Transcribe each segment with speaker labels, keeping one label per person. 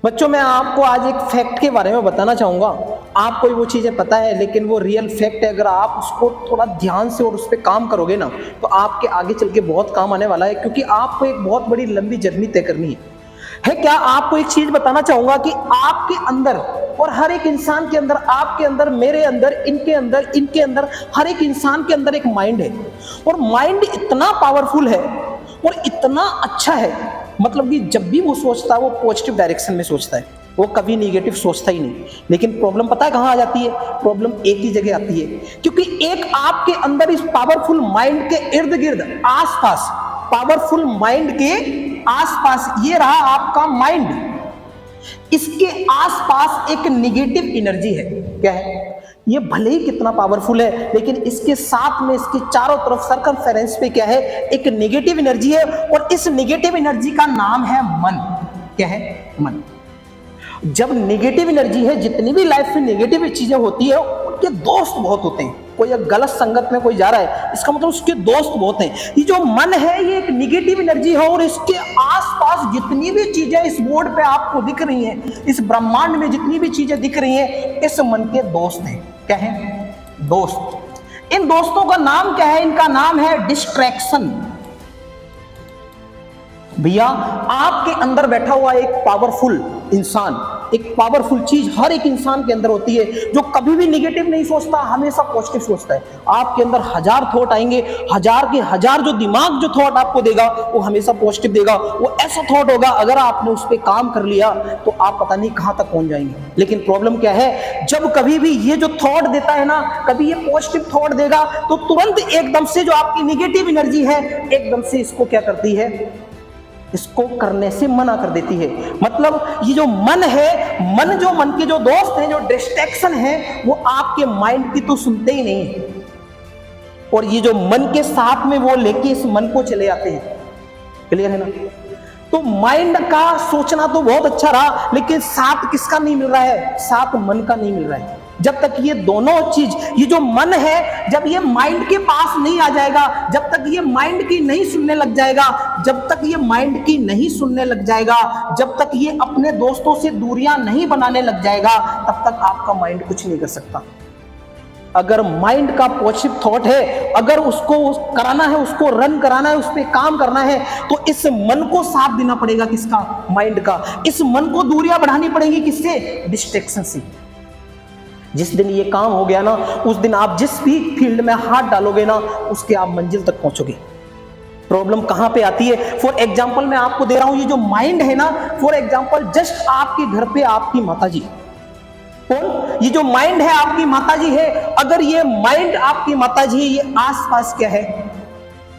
Speaker 1: बच्चों, मैं आपको आज एक फैक्ट के बारे में बताना चाहूंगा। आपको वो चीजें पता है, लेकिन वो रियल फैक्ट है। अगर आप उसको थोड़ा ध्यान से और उस पर काम करोगे ना, तो आपके आगे चल के बहुत काम आने वाला है, क्योंकि आपको एक बहुत बड़ी लंबी जर्नी तय करनी है। क्या आपको एक चीज बताना चाहूंगा कि आपके अंदर और हर एक इंसान के अंदर, आपके अंदर, मेरे अंदर, इनके अंदर, हर एक इंसान के अंदर एक माइंड है। और माइंड इतना पावरफुल है और इतना अच्छा है, मतलब कि जब भी वो सोचता है वो पॉजिटिव डायरेक्शन में सोचता है, वो कभी नेगेटिव सोचता ही नहीं। लेकिन प्रॉब्लम पता है कहां आ जाती है? प्रॉब्लम एक ही जगह आती है, क्योंकि एक आपके अंदर इस पावरफुल माइंड के इर्द गिर्द, आसपास, पावरफुल माइंड के आसपास, ये रहा आपका माइंड, इसके आसपास एक नेगेटिव एनर्जी है। क्या है? ये भले ही कितना पावरफुल है, लेकिन इसके साथ में, इसके चारों तरफ सर्कमफेरेंस पे क्या है? एक नेगेटिव एनर्जी है। और इस नेगेटिव एनर्जी का नाम है मन। क्या है? मन। जब नेगेटिव एनर्जी है, जितनी भी लाइफ में नेगेटिव चीजें होती है, उनके दोस्त बहुत होते हैं। कोई एक गलत संगत में कोई जा रहा है, इसका मतलब उसके दोस्त बहुत हैं। ये जो मन है, ये एक नेगेटिव एनर्जी है, और इसके आसपास जितनी भी चीजें इस बोर्ड पे आपको दिख रही हैं, इस ब्रह्मांड में जितनी भी चीजें दिख रही हैं, इस मन के दोस्त हैं। क्या है? दोस्त। इन दोस्तों का नाम क्या है? इनका नाम है डिस्ट्रैक्शन। भैया, आपके अंदर बैठा हुआ एक पावरफुल इंसान, एक पावरफुल चीज हर एक इंसान के अंदर होती है, जो कभी भी नेगेटिव नहीं सोचता, हमेशा पॉजिटिव सोचता है। आपके अंदर हजार थॉट आएंगे, हजार के हजार जो दिमाग जो थॉट आपको देगा, वो हमेशा पॉजिटिव देगा। वो ऐसा थॉट होगा, अगर आपने उस पर काम कर लिया तो आप पता नहीं कहां तक पहुंच जाएंगे। लेकिन प्रॉब्लम क्या है? जब कभी भी ये जो थॉट देता है ना, कभी ये पॉजिटिव थॉट देगा, तो तुरंत एकदम से जो आपकी नेगेटिव एनर्जी है, एकदम से इसको क्या करती है? इसको करने से मना कर देती है। मतलब ये जो मन है, मन के जो दोस्त हैं, जो डिस्ट्रैक्शन है, वो आपके माइंड की तो सुनते ही नहीं, और ये जो मन के साथ में वो लेके इस मन को चले आते हैं। क्लियर है ना? तो माइंड का सोचना तो बहुत अच्छा रहा, लेकिन साथ किसका नहीं मिल रहा है? साथ मन का नहीं मिल रहा है। जब तक ये दोनों चीज, ये जो मन है, जब ये माइंड के पास नहीं आ जाएगा, जब तक ये माइंड की नहीं सुनने लग जाएगा, जब तक ये माइंड की नहीं सुनने लग जाएगा, जब तक ये अपने दोस्तों से दूरियां नहीं बनाने लग जाएगा, तब तक आपका माइंड कुछ नहीं कर सकता। अगर माइंड का पॉजिटिव थॉट है, अगर उसको कराना है, उसको रन कराना है, उस पर काम करना है, तो इस मन को साथ देना पड़ेगा। किसका? माइंड का। इस मन को दूरियां बढ़ानी पड़ेगी। किससे? डिस्ट्रैक्शन से। जिस दिन ये काम हो गया ना, उस दिन आप जिस भी फील्ड में हाथ डालोगे ना, उसके आप मंजिल तक पहुंचोगे। प्रॉब्लम कहां पे आती है? फॉर एग्जाम्पल मैं आपको दे रहा हूं, ये जो माइंड है ना, फॉर एग्जाम्पल जस्ट आपके घर पे आपकी माताजी, कौन? ये जो माइंड है आपकी माताजी है। अगर ये माइंड आपकी माताजी है, ये आसपास क्या है?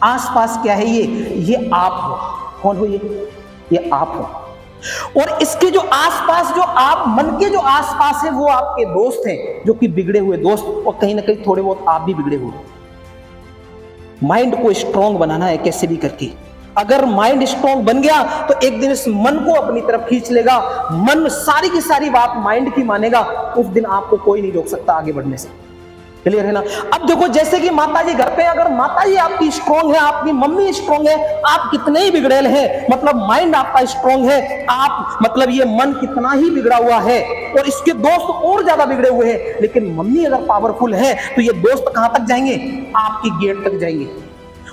Speaker 1: आसपास क्या है? ये आप हो। कौन हो? ये आप हो। और इसके जो आसपास, जो आप मन के जो आसपास है, वो आपके दोस्त हैं, जो कि बिगड़े हुए दोस्त, और कहीं ना कहीं थोड़े बहुत आप भी बिगड़े हुए। माइंड को स्ट्रांग बनाना है कैसे भी करके। अगर माइंड स्ट्रांग बन गया, तो एक दिन इस मन को अपनी तरफ खींच लेगा। मन सारी की सारी बात माइंड की मानेगा। उस दिन आपको कोई नहीं रोक सकता आगे बढ़ने से। क्लियर है ना? अब देखो, जैसे कि माताजी घर पे, अगर माताजी आपकी स्ट्रांग है, आपकी मम्मी स्ट्रांग है, आप कितने ही बिगड़ेल हैं, मतलब माइंड आपका स्ट्रांग है, आप मतलब ये मन कितना ही बिगड़ा हुआ है, और इसके दोस्त और ज्यादा बिगड़े हुए हैं, लेकिन मम्मी अगर पावरफुल है, तो ये दोस्त कहां तक जाएंगे? आपकी गेट तक जाएंगे,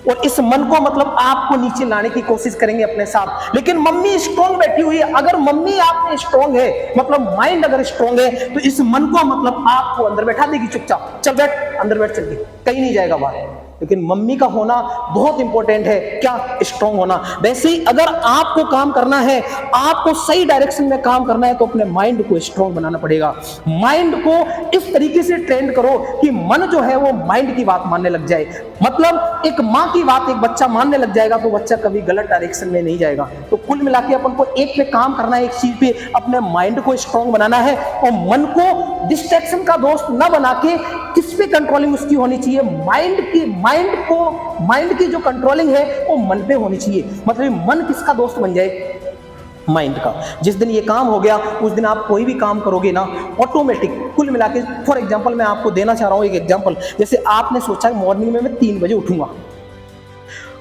Speaker 1: और इस मन को मतलब आपको नीचे लाने की कोशिश करेंगे अपने साथ। लेकिन मम्मी स्ट्रांग बैठी हुई है। अगर मम्मी आपने स्ट्रांग है, मतलब माइंड अगर स्ट्रांग है, तो इस मन को मतलब आपको अंदर बैठा देगी। चुपचाप चल बैठ, अंदर बैठ, चल के कहीं नहीं जाएगा बाहर। लेकिन मम्मी का होना बहुत इंपॉर्टेंट है। क्या? स्ट्रांग होना। वैसे ही अगर आपको काम करना है, आपको सही डायरेक्शन में काम करना है, तो अपने माइंड को स्ट्रांग बनाना पड़ेगा। माइंड को इस तरीके से ट्रेन करो कि मन जो है वो माइंड की बात मानने लग जाए। मतलब एक माँ की बात एक बच्चा मानने लग जाएगा, तो बच्चा कभी गलत डायरेक्शन में नहीं जाएगा। तो कुल मिला के अपन को एक पे काम करना है, एक चीज पे अपने माइंड को स्ट्रांग बनाना है, और मन को डिस्ट्रैक्शन का दोस्त न बना के किस पे कंट्रोलिंग उसकी होनी चाहिए? माइंड की जो कंट्रोलिंग है वो मन पे होनी चाहिए। मतलब मन किसका दोस्त बन जाए? माइंड का। जिस दिन ये काम हो गया, उस दिन आप कोई भी काम करोगे ना, ऑटोमेटिक कुल मिला के। फॉर एग्जाम्पल मैं आपको देना चाह रहा हूं एक एग्जाम्पल। जैसे आपने सोचा मॉर्निंग में मैं 3 बजे उठूंगा,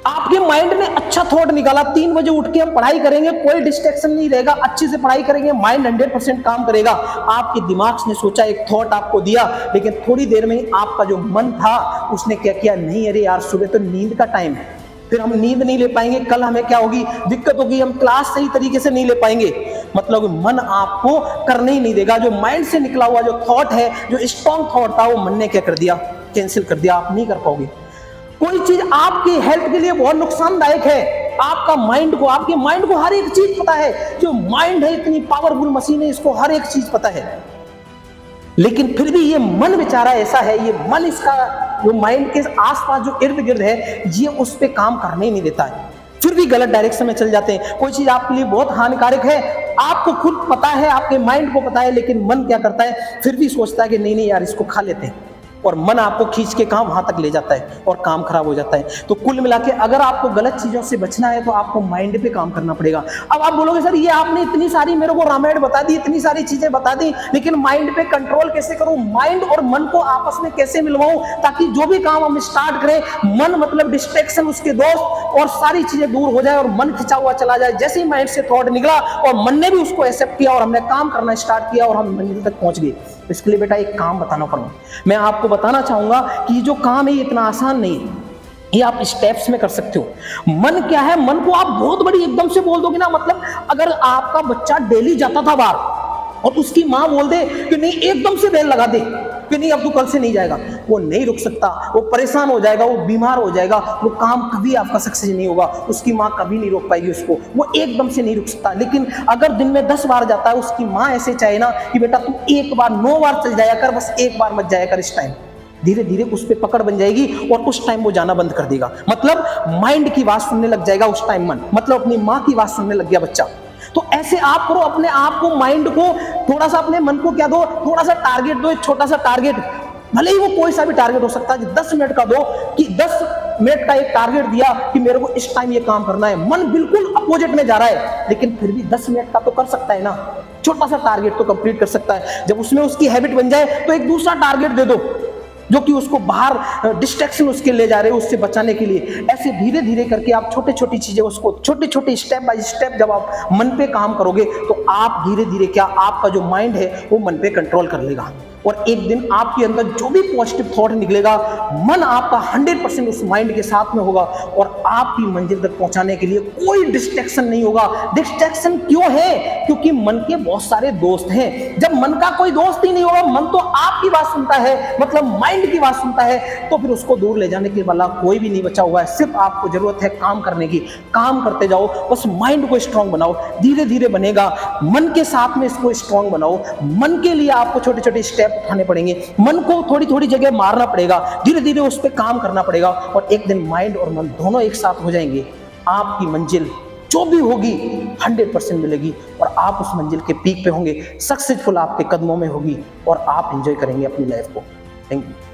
Speaker 1: आपके माइंड ने अच्छा थॉट निकाला, 3 बजे उठ के हम पढ़ाई करेंगे, कोई डिस्ट्रैक्शन नहीं रहेगा, अच्छे से पढ़ाई करेंगे, माइंड 100% काम करेगा। आपके दिमाग ने सोचा, एक थॉट आपको दिया, लेकिन थोड़ी देर में ही आपका जो मन था उसने क्या किया, नहीं अरे यार सुबह तो नींद का टाइम है, फिर हम नींद नहीं ले पाएंगे, कल हमें क्या होगी, दिक्कत होगी, हम क्लास सही तरीके से नहीं ले पाएंगे। मतलब मन आपको करने ही नहीं देगा। जो माइंड से निकला हुआ जो थॉट है, जो स्ट्रॉन्ग थॉट था, वो मन ने क्या कर दिया, कैंसिल कर दिया। आप नहीं कर पाओगे। कोई चीज आपकी हेल्थ के लिए बहुत नुकसानदायक है, आपका माइंड को, आपके माइंड को हर एक चीज पता है। जो माइंड है इतनी पावरफुल मशीन है, इसको हर एक चीज पता है, लेकिन फिर भी ये मन बेचारा ऐसा है, ये मन इसका जो माइंड के आसपास जो इर्द गिर्द है, ये उस पर काम करने ही नहीं देता है। फिर भी गलत डायरेक्शन में चल जाते हैं। कोई चीज आपके लिए बहुत हानिकारक है, आपको खुद पता है, आपके माइंड को पता है, लेकिन मन क्या करता है, फिर भी सोचता है कि नहीं नहीं यार इसको खा लेते हैं, और मन आपको खींच के कहां, वहां तक ले जाता है और काम खराब हो जाता है। तो कुल मिला के अगर आपको गलत चीजों से बचना है तो आपको माइंड पे काम करना पड़ेगा। अब आप बोलोगे सर ये आपने इतनी सारी मेरे को रामायण बता दी, इतनी सारी चीजें बता दी, लेकिन माइंड पे कंट्रोल कैसे करूं, माइंड और मन को आपस में कैसे मिलवाऊं, ताकि जो भी काम हम स्टार्ट करें, मन मतलब डिस्ट्रैक्शन, उसके दोस्त और सारी चीजें दूर हो जाए और मन खिंचा हुआ चला जाए। जैसे ही माइंड से थॉट निकला और मन ने भी उसको एक्सेप्ट किया और हमने काम करना स्टार्ट किया और हम मंजिल तक पहुंच गए। इसके लिए बेटा एक काम बताना पड़ेगा। मैं आपको बताना चाहूंगा कि जो काम है ये इतना आसान नहीं है, ये आप स्टेप्स में कर सकते हो। मन क्या है, मन को आप बहुत बड़ी एकदम से बोल दोगे ना, मतलब अगर आपका बच्चा डेली जाता था बाहर और उसकी मां बोल दे कि नहीं एकदम से बेल लगा दे कि नहीं अब तू कल से नहीं जाएगा, वो नहीं रुक सकता, वो परेशान हो जाएगा, वो बीमार हो जाएगा, वो काम कभी आपका सक्सेस नहीं होगा, उसकी माँ कभी नहीं रोक पाएगी उसको, वो एकदम से नहीं रुक सकता। लेकिन अगर दिन में 10 बार जाता है, उसकी माँ ऐसे चाहे ना कि बेटा तू एक बार 9 बार चल जाया कर, बस एक बार मत जाया कर, इस टाइम धीरे धीरे उस पर पकड़ बन जाएगी और उस टाइम वो जाना बंद कर देगा। मतलब माइंड की बात सुनने लग जाएगा उस टाइम मन, मतलब अपनी माँ की बात सुनने लग गया बच्चा। तो ऐसे आप करो, अपने आप को, माइंड को थोड़ा सा, अपने मन को क्या दो, थोड़ा सा टारगेट दो, एक छोटा सा टारगेट, भले ही वो कोई सा भी टारगेट हो सकता है, 10 मिनट का दो, कि 10 मिनट का एक टारगेट दिया कि मेरे को इस टाइम ये काम करना है। मन बिल्कुल अपोजिट में जा रहा है, लेकिन फिर भी 10 मिनट का तो कर सकता है ना, छोटा सा टारगेट तो कंप्लीट कर सकता है। जब उसमें उसकी हैबिट बन जाए तो एक दूसरा टारगेट दे दो जो कि उसको बाहर डिस्ट्रैक्शन उसके ले जा रहे हैं, उससे बचाने के लिए। ऐसे धीरे धीरे करके आप छोटे छोटी चीजें, उसको छोटे छोटे स्टेप बाय स्टेप जब आप मन पे काम करोगे तो आप धीरे धीरे क्या, आपका जो माइंड है वो मन पे कंट्रोल कर लेगा। और एक दिन आपके अंदर जो भी पॉजिटिव थॉट निकलेगा, मन आपका 100% उस माइंड के साथ में होगा और आपकी मंजिल तक पहुंचाने के लिए कोई डिस्ट्रैक्शन नहीं होगा। डिस्ट्रैक्शन क्यों है? क्योंकि मन के बहुत सारे दोस्त हैं। जब मन का कोई दोस्त ही नहीं होगा, मन तो आपकी बात सुनता है, मतलब माइंड की बात सुनता है, तो फिर उसको दूर ले जाने के वाला कोई भी नहीं बचा हुआ है। सिर्फ आपको जरूरत है काम करने की। काम करते जाओ, बस माइंड को स्ट्रांग बनाओ, धीरे धीरे बनेगा। मन के साथ में इसको स्ट्रांग बनाओ। मन के लिए आपको छोटे छोटे स्टेप उठाने पड़ेंगे, मन को थोड़ी थोड़ी जगह मारना पड़ेगा, धीरे धीरे उस पर काम करना पड़ेगा और एक दिन माइंड और मन दोनों एक साथ हो जाएंगे। आपकी मंजिल जो भी होगी 100% मिलेगी और आप उस मंजिल के पीक पे होंगे, सक्सेसफुल आपके कदमों में होगी और आप एंजॉय करेंगे अपनी लाइफ को। Thank you.